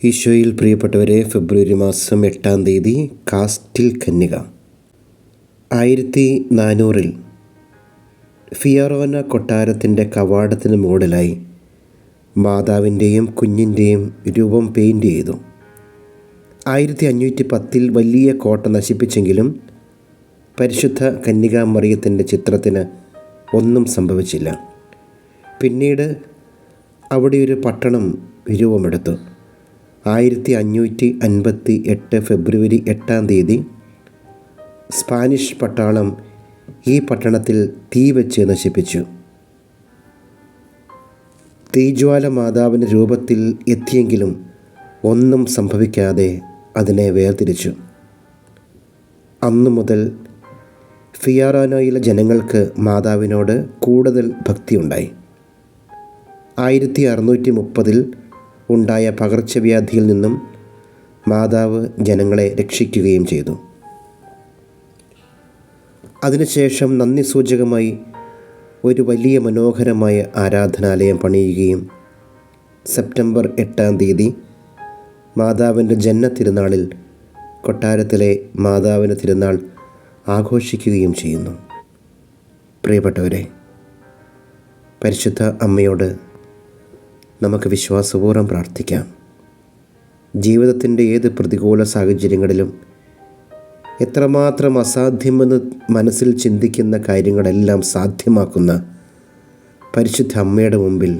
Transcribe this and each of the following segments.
ഈശോയിൽ പ്രിയപ്പെട്ടവരെ, ഫെബ്രുവരി മാസം 8-ാം തീയതി കാസ്റ്റിൽ കന്യക. 1400 ഫിയറോന കൊട്ടാരത്തിൻ്റെ കവാടത്തിന് മുകളിലായി മാതാവിൻ്റെയും കുഞ്ഞിൻ്റെയും രൂപം പെയിൻറ് ചെയ്തു. 1510 വലിയ കോട്ട നശിപ്പിച്ചെങ്കിലും പരിശുദ്ധ കന്യകാമറിയത്തിൻ്റെ ചിത്രത്തിന് ഒന്നും സംഭവിച്ചില്ല. പിന്നീട് അവിടെ ഒരു പട്ടണം രൂപമെടുത്തു. 1558 ഫെബ്രുവരി 8-ാം തീയതി സ്പാനിഷ് പട്ടാളം ഈ പട്ടണത്തിൽ തീ വെച്ച് നശിപ്പിച്ചു. തീജ്വാല മാതാവിൻ്റെ രൂപത്തിൽ എത്തിയെങ്കിലും ഒന്നും സംഭവിക്കാതെ അതിനെ വേർതിരിച്ചു. അന്നു മുതൽ ഫിയറോനയിലെ ജനങ്ങൾക്ക് മാതാവിനോട് കൂടുതൽ ഭക്തിയുണ്ടായി. 1630 ഉണ്ടായ പകർച്ചവ്യാധിയിൽ നിന്നും മാതാവ് ജനങ്ങളെ രക്ഷിക്കുകയും ചെയ്തു. അതിനുശേഷം നന്ദി സൂചകമായി ഒരു വലിയ മനോഹരമായ ആരാധനാലയം പണിയുകയും സെപ്റ്റംബർ 8-ാം തീയതി മാതാവിൻ്റെ ജന്മതിരുനാളിൽ കൊട്ടാരത്തിലെ മാതാവിൻ്റെ തിരുനാൾ ആഘോഷിക്കുകയും ചെയ്യുന്നു. പ്രിയപ്പെട്ടവരെ, പരിശുദ്ധ അമ്മയോട് നമുക്ക് വിശ്വാസപൂർവ്വം പ്രാർത്ഥിക്കാം. ജീവിതത്തിൻ്റെ ഏത് പ്രതികൂല സാഹചര്യങ്ങളിലും എത്രമാത്രം അസാധ്യമെന്ന് മനസ്സിൽ ചിന്തിക്കുന്ന കാര്യങ്ങളെല്ലാം സാധ്യമാക്കുന്ന പരിശുദ്ധ അമ്മയുടെ മുമ്പിൽ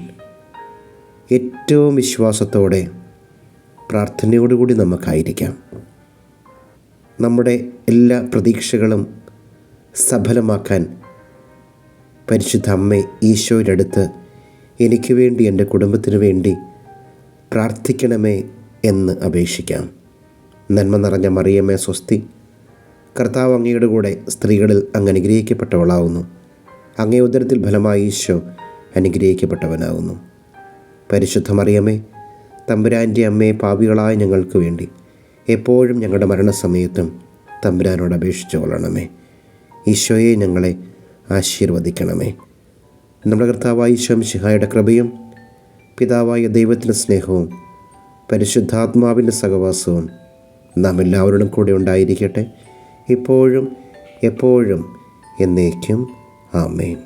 ഏറ്റവും വിശ്വാസത്തോടെ പ്രാർത്ഥനയോടുകൂടി നമുക്കായിരിക്കാം. നമ്മുടെ എല്ലാ പ്രതീക്ഷകളും സഫലമാക്കാൻ പരിശുദ്ധ അമ്മേ, ഈശോയുടെ അടുത്ത് എനിക്ക് വേണ്ടി, എൻ്റെ കുടുംബത്തിന് വേണ്ടി പ്രാർത്ഥിക്കണമേ എന്ന് അപേക്ഷിക്കാം. നന്മ നിറഞ്ഞ മറിയമേ സ്വസ്തി, കർത്താവ് അങ്ങയുടെ കൂടെ സ്ത്രീകളിൽ അങ്ങ് അനുഗ്രഹിക്കപ്പെട്ടവളാവുന്നു. അങ്ങേ ഉദരത്തിൽ ഫലമായി ഈശോ അനുഗ്രഹിക്കപ്പെട്ടവനാകുന്നു. പരിശുദ്ധ മറിയമേ, തമ്പുരാൻ്റെ അമ്മയെ, പാപികളായ ഞങ്ങൾക്ക് വേണ്ടി എപ്പോഴും ഞങ്ങളുടെ മരണസമയത്തും തമ്പുരാനോട് അപേക്ഷിച്ചു കൊള്ളണമേ. ഈശോയെ, ഞങ്ങളെ ആശീർവദിക്കണമേ. നമ്മുടെ കർത്താവായ ഈശോ മിശിഹായുടെ കൃപയും പിതാവായ ദൈവത്തിൻ്റെ സ്നേഹവും പരിശുദ്ധാത്മാവിൻ്റെ സഹവാസവും നാം എല്ലാവരോടും കൂടെ ഉണ്ടായിരിക്കട്ടെ, ഇപ്പോഴും എപ്പോഴും എന്നേക്കും. ആമേൻ.